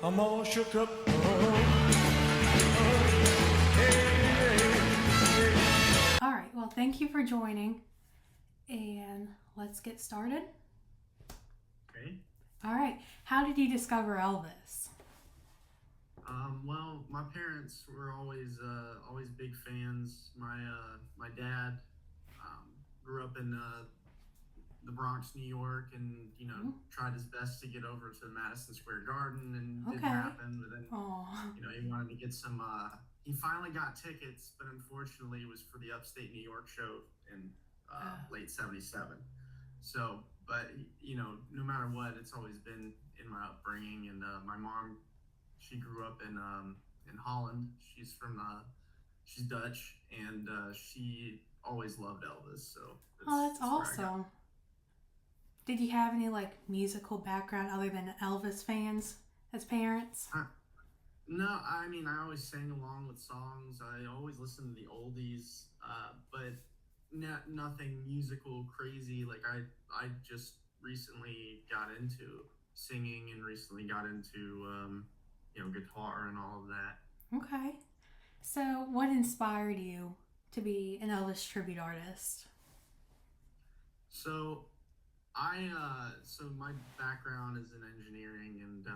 I'm all shook up. Hey. All right, well, thank you for joining, and let's get started. Okay. All right, how did you discover Elvis? Well, my parents were always big fans. My dad grew up in the Bronx, New York, and tried his best to get over to Madison Square Garden, and didn't happen. But then he wanted to get some. He finally got tickets, but unfortunately, it was for the Upstate New York show in late '77. So, but no matter what, it's always been in my upbringing, and my mom. She grew up in Holland. She's Dutch, and she always loved Elvis. So that's awesome. Did you have any musical background other than Elvis fans as parents? No, I mean I always sang along with songs. I always listened to the oldies, but nothing musical crazy. Like I just recently got into singing and recently got into guitar and all of that. Okay. So what inspired you to be an Elvis tribute artist? So so my background is in engineering, and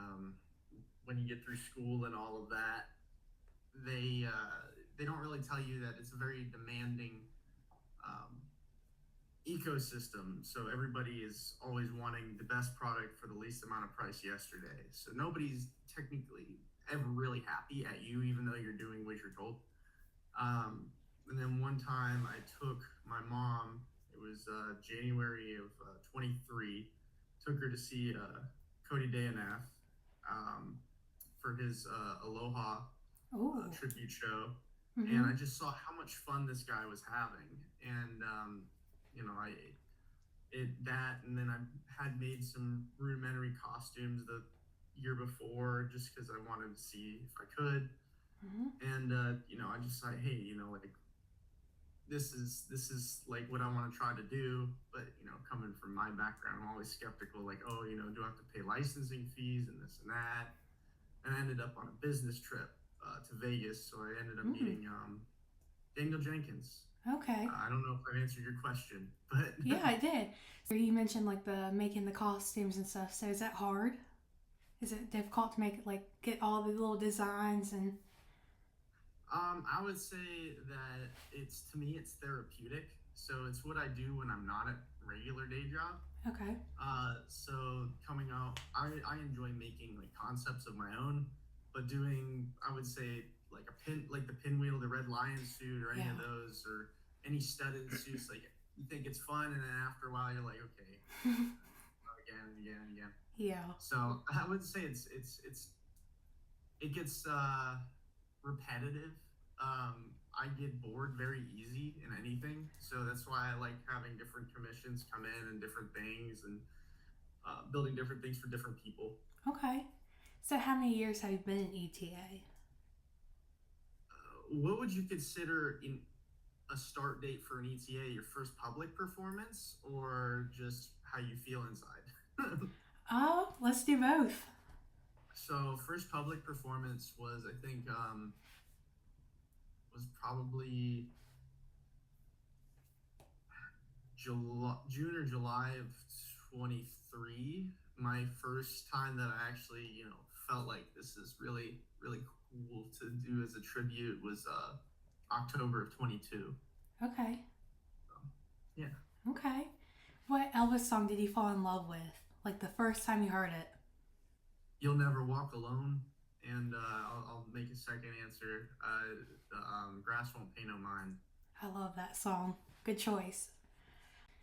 when you get through school and all of that, they don't really tell you that it's a very demanding ecosystem. So everybody is always wanting the best product for the least amount of price yesterday. So nobody's technically ever really happy at you, even though you're doing what you're told. And then one time I took my mom, it was January of 23, took her to see Cody Dayanaf for his Aloha tribute show. Mm-hmm. And I just saw how much fun this guy was having. And and then I had made some rudimentary costumes the year before just because I wanted to see if I could. Mm-hmm. And I just thought, hey, this is like what I want to try to do. But coming from my background, I'm always skeptical, like, oh, do I have to pay licensing fees and this and that? And I ended up on a business trip to Vegas, so I ended up meeting Daniel Jenkins. Okay. I don't know if I answered your question, but yeah, I did. So you mentioned making the costumes and stuff. So is that hard? Is it difficult to make it get all the little designs and? I would say that it's therapeutic. So it's what I do when I'm not at regular day job. Okay. So coming out, I enjoy making concepts of my own, but doing, I would say, the pinwheel, the Red Lion suit, or any of those, or any studded suits, you think it's fun, and then after a while you're like, okay, again. Yeah. So I would say it gets repetitive. I get bored very easy in anything, so that's why I like having different commissions come in and different things, and building different things for different people. Okay. So how many years have you been in ETA? What would you consider in a start date for an ETA? Your first public performance, or just how you feel inside? Let's do both. So first public performance was, I think, was probably June or July of 23. My first time that I actually, felt like this is really, really cool to do as a tribute was October of 22. Okay. Yeah. Okay. What Elvis song did you fall in love with? The first time you heard it? You'll Never Walk Alone. And I'll make a second answer. Grass Won't Pay No Mind. I love that song. Good choice.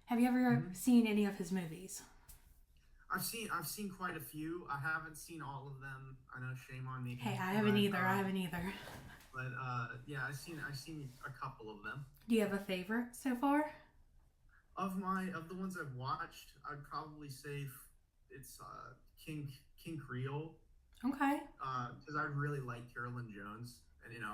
Have you ever seen any of his movies? I've seen quite a few. I haven't seen all of them. I know, shame on me. Hey, I haven't either. But yeah, I've seen a couple of them. Do you have a favorite so far? Of the ones I've watched, I'd probably say it's King Creole. Okay. Because I really like Carolyn Jones, and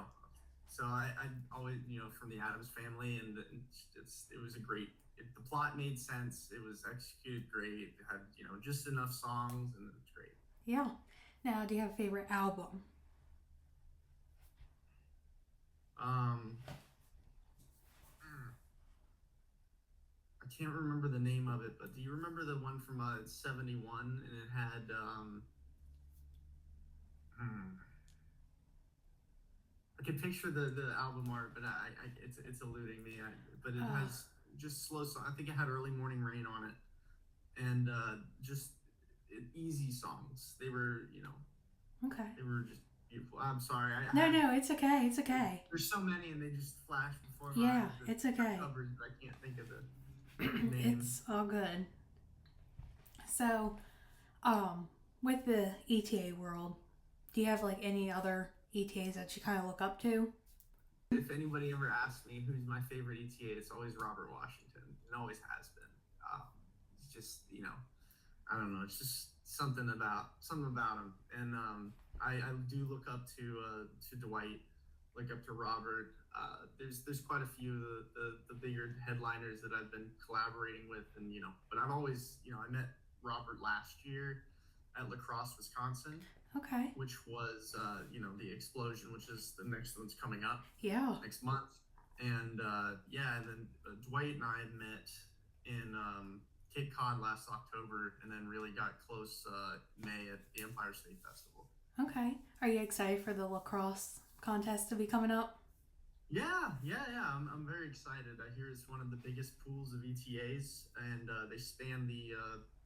so I always from the Addams Family, and it was a great. The plot made sense. It was executed great. It had just enough songs, and it was great. Yeah. Now, do you have a favorite album? Um, I can't remember the name of it, but do you remember the one from '71? And it had hmm, I can picture the album art, but it's eluding me. But it Uh, has just slow song. I think it had Early Morning Rain on it, and just easy songs. They were, okay. they were just beautiful. I'm sorry, I No, have no, it's okay. It's okay. there's so many, and they just flash before my Yeah, eyes. That it's are okay. covered, but I can't think of the name. It's all good. So, um, with the ETA world, do you have like any other ETAs that you kind of look up to? If anybody ever asks me who's my favorite ETA, it's always Robert Washington. It always has been. It's just I don't know. It's just something about him, and I do look up to Dwight, look up to Robert. There's quite a few of the bigger headliners that I've been collaborating with, and but I've always I met Robert last year at La Crosse, Wisconsin, Okay. which was the Explosion, which is the next one's coming up Yeah. next month, and and then Dwight and I met in Cape Cod last October, and then really got close May at the Empire State Festival. Okay. Are you excited for the lacrosse contest to be coming up? Yeah. I'm very excited. I hear it's one of the biggest pools of ETAs, and they span the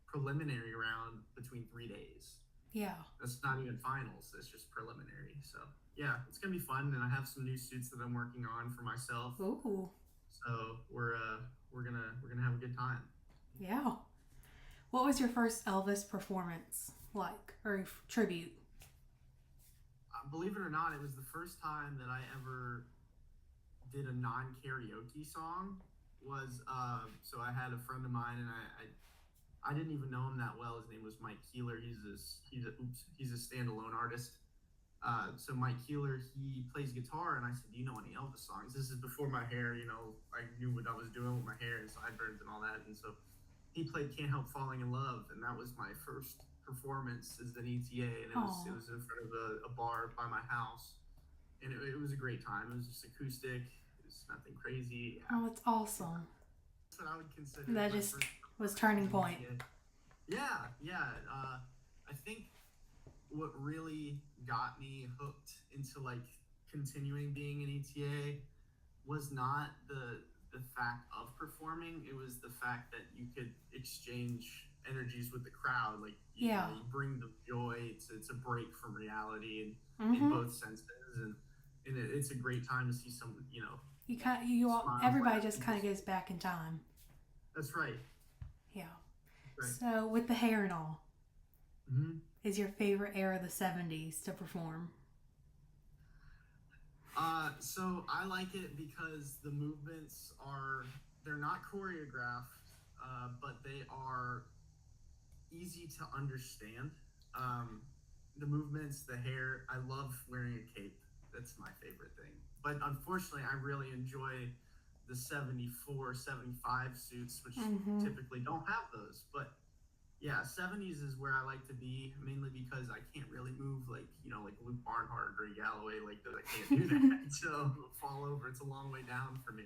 preliminary round between 3 days. Yeah. That's not even finals. That's just preliminary. So yeah, it's gonna be fun, and I have some new suits that I'm working on for myself. Ooh. So we're gonna have a good time. Yeah. What was your first Elvis performance like, or tribute? Believe it or not, it was the first time that I ever did a non-karaoke song. Was so I had a friend of mine, and I didn't even know him that well. His name was Mike Keeler. He's a standalone artist. So Mike Keeler, he plays guitar, and I said, "Do you know any Elvis songs?" This is before my hair, I knew what I was doing with my hair and sideburns and all that. And so he played "Can't Help Falling in Love," and that was my first performance as an ETA, and Oh. it was in front of a bar by my house, and it was a great time. It was just acoustic. It was nothing crazy. Yeah, Oh, it's awesome. that's what I would consider That my just first was performance turning as an point. ETA. Yeah. I think what really got me hooked into like continuing being an ETA was not the fact of performing. It was the fact that you could exchange energies with the crowd. Like Yeah. you bring the joy. It's a break from reality in Mm-hmm. both senses, and it's a great time to see some You all, smiles everybody laugh, just and kind of goes back in time. that's right. Yeah. Right. So with the hair and all, Mm-hmm. is your favorite era the '70s to perform? So I like it because the movements they're not choreographed, but they are easy to understand. Um, the movements, the hair, I love wearing a cape. That's my favorite thing. But unfortunately, I really enjoy the 74, 75 suits, which Mm-hmm. typically don't have those. But yeah, 70s is where I like to be, mainly because I can't really move like Luke Barnhart or Greg Galloway like that. I can't do that. So fall over. It's a long way down for me.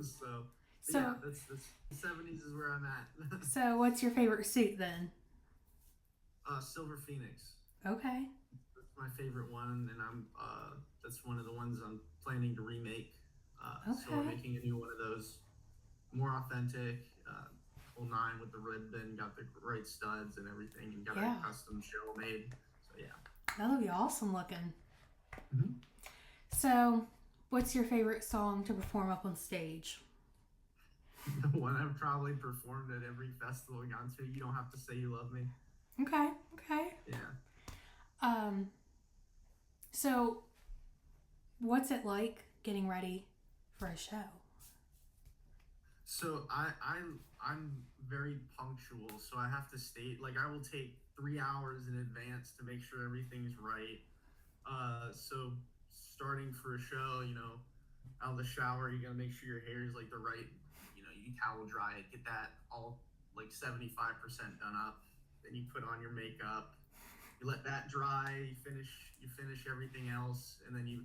So So, that's 70s is where I'm at. so what's your favorite suit then? Silver Phoenix. Okay. That's my favorite one, and that's one of the ones I'm planning to remake. So we're Okay. making a new one of those, more authentic, full nine with the ribbon, got the right studs and everything, and got Yeah. a custom shell made. So yeah. That'll be awesome looking. Mhm. So, what's your favorite song to perform up on stage? The one I've probably performed at every festival I've gone to. You Don't Have to Say You Love Me. Okay. Yeah. So what's it like getting ready for a show? So I'm very punctual, so I have to state like I will take 3 hours in advance to make sure everything's right. So starting for a show, out of the shower, you gotta make sure your hair is like the right, you towel dry it, get that all like 75% done up. Then you put on your makeup, You let that dry. You finish everything else, and then you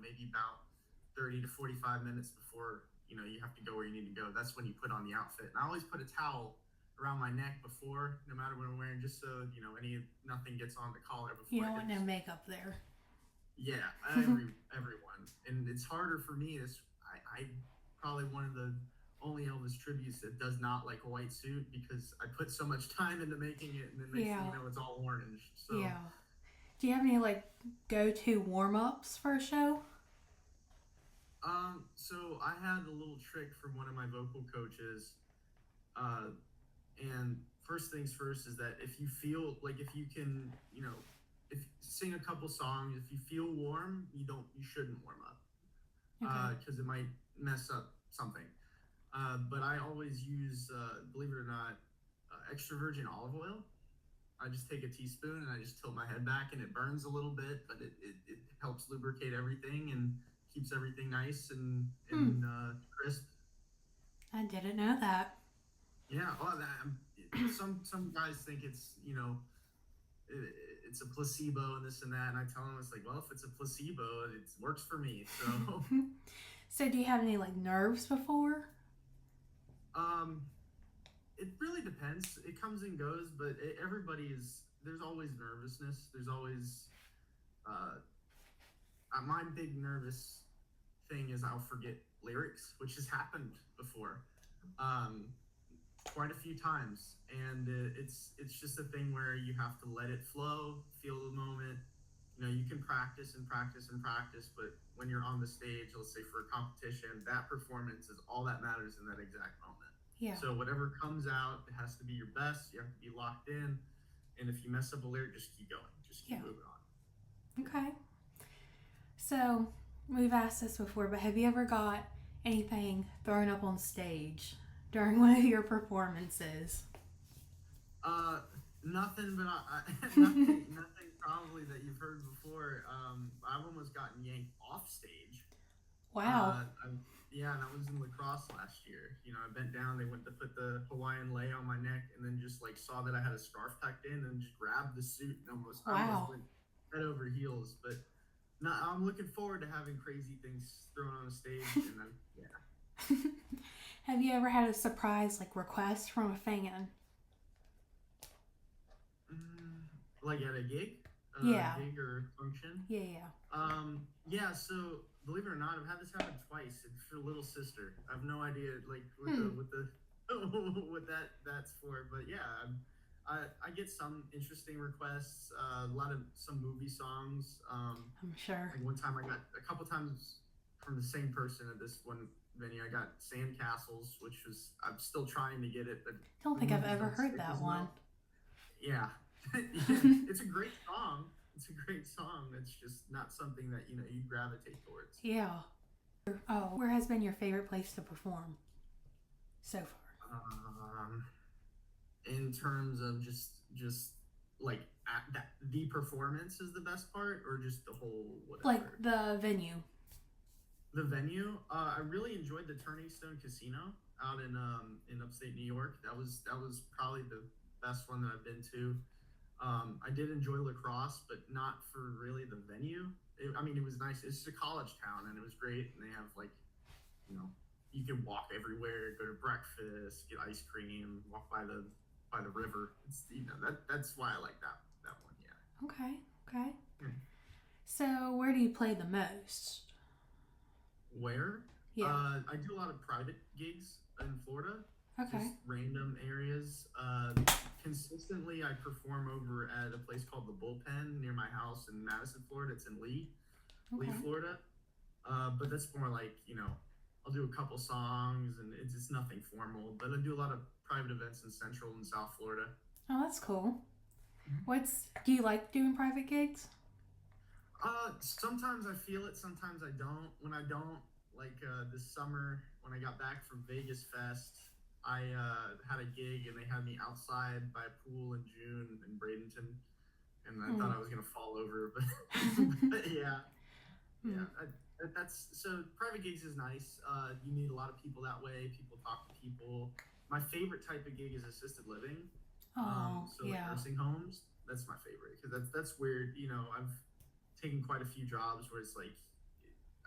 maybe about 30 to 45 minutes before you have to go where you need to go. That's when you put on the outfit. And I always put a towel around my neck before, no matter what I'm wearing, just so nothing gets on the collar before. You don't want no makeup there. Yeah, everyone, and it's harder for me. I probably one of the only Elvis tributes that does not like a white suit because I put so much time into making it, and then next thing you know, it's all orange. So yeah. Do you have any like go-to warm-ups for a show? So I had a little trick from one of my vocal coaches, and first things first is that if you feel like if you can, if sing a couple songs, if you feel warm, you shouldn't warm up, because it might mess up something. But I always use, believe it or not, extra virgin olive oil. I just take a teaspoon and I just tilt my head back, and it burns a little bit, but it helps lubricate everything and keeps everything nice and crisp. I didn't know that. Yeah, well, some guys think it's it's a placebo and this and that, and I tell them it's like, well, if it's a placebo, it works for me. So, So do you have any like nerves before? It really depends. It comes and goes, but there's always nervousness. There's always my big nervous thing is I'll forget lyrics, which has happened before. Quite a few times, and it's just a thing where you have to let it flow, feel the moment. You can practice and practice and practice, but when you're on the stage, let's say for a competition, that performance is all that matters in that exact moment. Yeah. So whatever comes out, it has to be your best. You have to be locked in, and if you mess up a lyric, just keep going, just keep moving on. Okay. So we've asked this before, but have you ever got anything thrown up on stage during one of your performances? Nothing, but nothing probably that you've heard before. I've almost gotten yanked off stage. Wow. Yeah, and I was in lacrosse last year. I bent down, they went to put the Hawaiian lei on my neck, and then just like saw that I had a scarf tucked in and just grabbed the suit and almost went head over heels. But no, I'm looking forward to having crazy things thrown on the stage, and yeah. Have you ever had a surprise like request from a fan? Like at a gig? Yeah. Gig or function? Yeah. Yeah, so believe it or not, I've had this happen twice. It's for little sister. I have no idea like what that's for, but yeah, I get some interesting requests, some movie songs. I'm sure. Like one time I got a couple times from the same person at this one venue. I got Sandcastles, which was I'm still trying to get it, but I don't think I've ever heard that one. Yeah. It's a great song. It's a great song. It's just not something that you gravitate towards. Yeah. Oh, where has been your favorite place to perform so far? In terms of just like the performance is the best part, or just the whole whatever. Like the venue. The venue. I really enjoyed the Turning Stone Casino out in upstate New York. That was probably the best one that I've been to. I did enjoy lacrosse, but not for really the venue. It was nice. It's a college town, and it was great. And they have you can walk everywhere, go to breakfast, get ice cream, walk by the river. It's that's why I like that one. Yeah. Okay. So where do you play the most? Where? Yeah. I do a lot of private gigs in Florida. Okay. Just random areas. Consistently, I perform over at a place called the Bullpen near my house in Madison, Florida. It's in Lee, Florida. But that's more like I'll do a couple songs, and it's nothing formal. But I do a lot of private events in Central and South Florida. Oh, that's cool. Do you like doing private gigs? Sometimes I feel it, sometimes I don't. When I don't, like this summer when I got back from Vegas Fest, I had a gig and they had me outside by a pool in June in Bradenton, and I thought I was gonna fall over, but yeah. That's so private gigs is nice. You meet a lot of people that way. People talk to people. My favorite type of gig is assisted living. Like nursing homes. that's my favorite, because that's where, you know, I've taken quite a few jobs where it's like,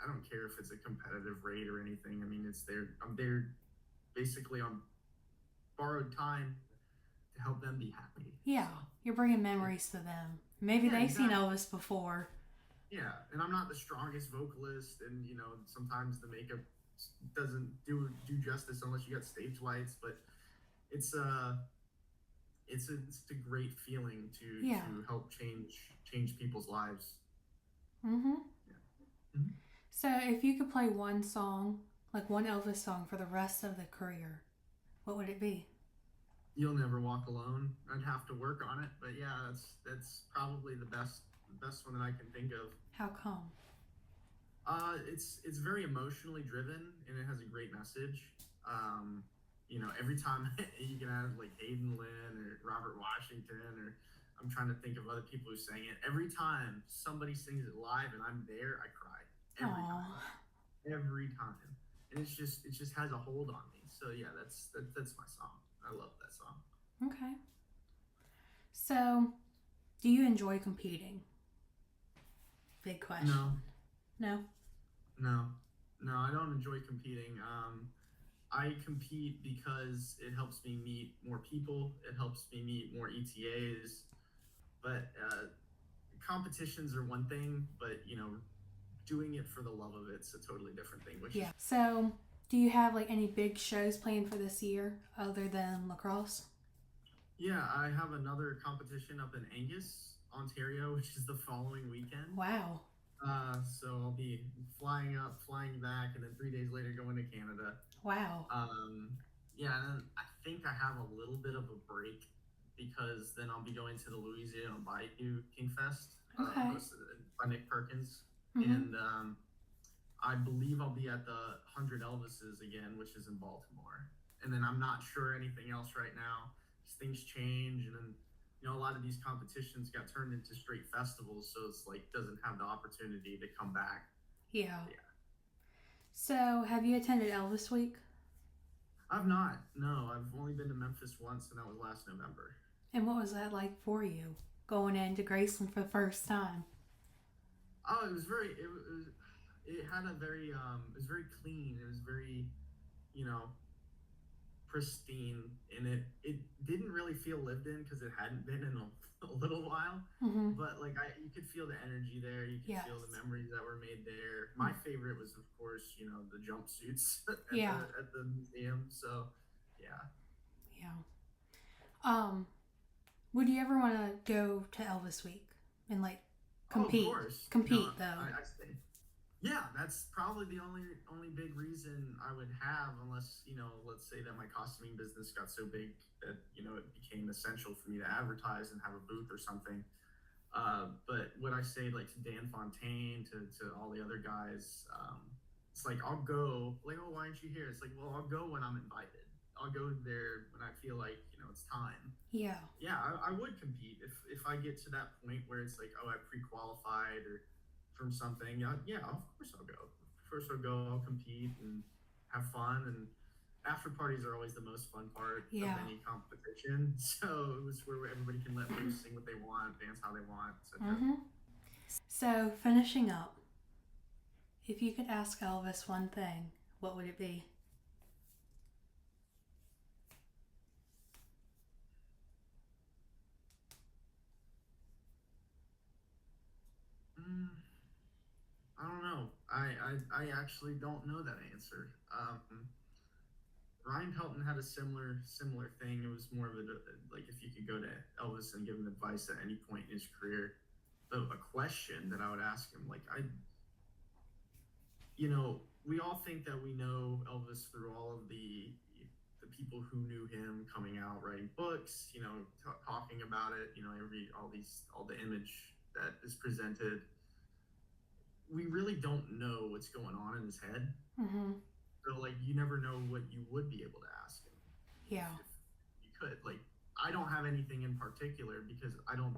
I don't care if it's a competitive rate or anything. I mean, I'm there basically on borrowed time to help them be happy. Yeah, So, you're bringing memories to them. Maybe yeah, they've seen exactly. Elvis before. Yeah, and I'm not the strongest vocalist, and you know sometimes the makeup doesn't do justice unless you got stage lights. But it's it's a great feeling Yeah. to help change people's lives. Mm-hmm. Yeah. Mhm. So if you could play one song, like one Elvis song for the rest of the career, what would it be? You'll Never Walk Alone. I'd have to work on it, but yeah, that's probably the best one that I can think of. How come? It's very emotionally driven and it has a great message. Um, you know, every time you can have like Hayden Lynn or Robert Washington, or I'm trying to think of other people who sang it. Every time somebody sings it live and I'm there, I cry Aww. every time, and it just has a hold on me. So yeah, that's my song. I love that song. Okay. So, do you enjoy competing? Big question. No, No? no, no. I don't enjoy competing. I compete because it helps me meet more people. It helps me meet more ETAs. But competitions are one thing, but you know, doing it for the love of it's a totally different thing. Which Yeah. So, do you have like any big shows planned for this year other than lacrosse? yeah, I have another competition up in Angus, Ontario, which is the following weekend. Wow. So I'll be flying up, flying back, and then 3 days later going to Canada. Wow. Yeah, and then I think I have a little bit of a break because then I'll be going to the Louisiana Bayou King Fest, Okay. by Nick Perkins, Mm-hmm. and I believe I'll be at the 100 Elvises again, which is in Baltimore. And then I'm not sure anything else right now. Things change, and then you know a lot of these competitions got turned into straight festivals, so it's like doesn't have the opportunity to come back. Yeah. Yeah. So, have you attended Elvis Week? I've not. No, I've only been to Memphis once, and that was last November. And what was that like for you, going into Graceland for the first time? Oh, it was very. It had a very. It was very clean. It was very, you know, pristine, and it didn't really feel lived in because it hadn't been in a little while. Mm-hmm. But like you could feel the energy there. You could Yes. feel the memories that were made there. My favorite was, of course, you know, the jumpsuits Yeah. at the museum. So, yeah. Yeah. Would you ever want to go to Elvis Week and like compete? Oh, of course. Compete No, though. I stay. Yeah, that's probably the only big reason I would have, unless you know, let's say that my costuming business got so big that you know it became essential for me to advertise and have a booth or something. But what I say, like to Dan Fontaine, to all the other guys, it's like I'll go. Like, oh, why aren't you here? It's like, well, I'll go when I'm invited. I'll go there when I feel like you know it's time. Yeah. Yeah, I would compete if I get to that point where it's like, oh, I pre-qualified or from something. Yeah, of course I'll go. First I'll go. I'll compete and have fun. And after parties are always the most fun part Yeah. of any competition. So it was where everybody can let loose, sing what they want, dance how they want, etc. Mm-hmm. So finishing up, if you could ask Elvis one thing, what would it be? Mm, I don't know. I actually don't know that answer. Ryan Pelton had a similar thing. It was more of a like if you could go to Elvis and give him advice at any point in his career. A question that I would ask him, like you know, we all think that we know Elvis through all of the people who knew him coming out, writing books, you know, talking about it, you know, all the image that is presented. We really don't know what's going on in his head. Mm-hmm. So like you never know what you would be able to ask him. Yeah. If you could. Like I don't have anything in particular because I don't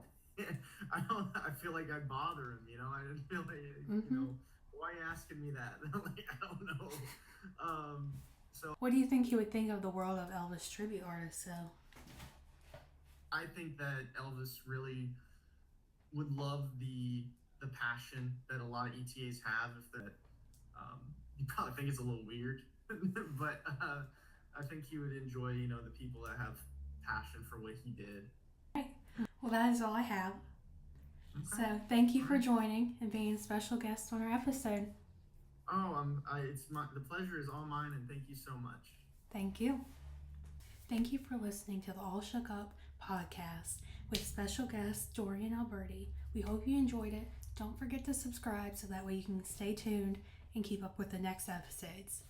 I feel like I'd bother him, you know. I didn't feel like Mm-hmm. you know, why are you asking me that? Like I don't know. So What do you think he would think of the world of Elvis tribute artists though? I think that Elvis really would love the passion that a lot of ETAs have. If that, you probably think it's a little weird, but I think he would enjoy, the people that have passion for what he did. Well, that is all I have. Okay. So thank you for joining and being a special guest on our episode. Oh, the pleasure is all mine, and thank you so much. Thank you. Thank you for listening to the All Shook Up podcast with special guest Dorian Alberti. We hope you enjoyed it. Don't forget to subscribe so that way you can stay tuned and keep up with the next episodes.